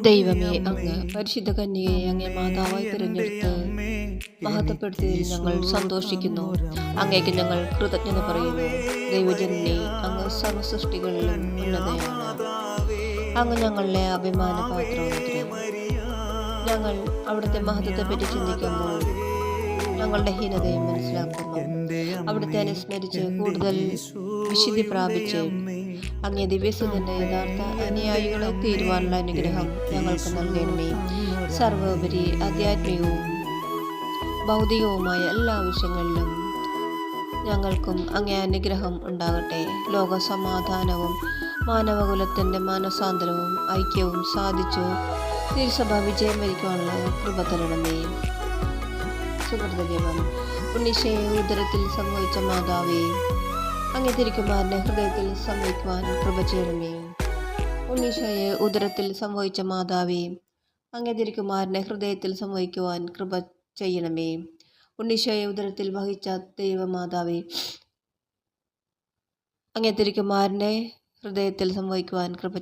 ദൈവമേ, അങ്ങ് പരിശുദ്ധ കന്യകയെ അങ്ങേ മാതാവായി തിരഞ്ഞെടുത്ത് മഹത്വപ്പെടുത്തിയതിൽ ഞങ്ങൾ സന്തോഷിക്കുന്നു. അങ്ങേക്ക് ഞങ്ങൾ കൃതജ്ഞത പറയുന്നു. ദൈവജനനി, അങ്ങ് സർവസൃഷ്ടികളിലും ഉന്നതയാണ്. അങ്ങ് ഞങ്ങളുടെ അഭിമാനപാത്രമത്രേ. ഞങ്ങൾ അവിടുത്തെ മഹത്വത്തെപ്പറ്റി ചിന്തിക്കുമ്പോൾ ഞങ്ങളുടെ ഹീനതയെ മനസ്സിലാക്കുന്നു. അവിടുത്തെ അനുസ്മരിച്ച് കൂടുതൽ വിശുദ്ധി പ്രാപിച്ച് അങ്ങേ ദിവ്യസുതന്റെ യഥാർത്ഥ അനുയായികളെ തീരുവാനുള്ള അനുഗ്രഹം ഞങ്ങൾക്ക് നൽകണമേ. സർവോപരി ആധ്യാത്മികവും ഭൗതികവുമായ എല്ലാ ആവശ്യങ്ങളിലും ഞങ്ങൾക്കും അങ്ങേ അനുഗ്രഹം ഉണ്ടാകട്ടെ. ലോക സമാധാനവും മാനവകുലത്തിൻ്റെ മാനസാന്തരവും ഐക്യവും സാധിച്ചു തിരുസഭ വിജയം വരിക്കാനുള്ള കൃപ തരണമേ. സുഹൃതജപം. ഉണ്ണീശയെ ഉദരത്തിൽ സംഭവിച്ച മാതാവേ, അങ്ങേ തിരുക്കുമാരനെ ഹൃദയത്തിൽ സംഭവിക്കുവാൻ കൃപ ചെയ്യണമേ. ഉണ്ണീശയെ ഉദരത്തിൽ സംഭവിച്ച മാതാവേ, അങ്ങേ തിരുക്കുമാരനെ ഹൃദയത്തിൽ സംഭവിക്കുവാൻ കൃപ ചെയ്യണമേ. ഉണ്ണീശയെ ഉദരത്തിൽ വഹിച്ച ദൈവമാതാവേ, അങ്ങേ തിരുക്കുമാരനെ ഹൃദയത്തിൽ സംഭവിക്കുവാൻ കൃപ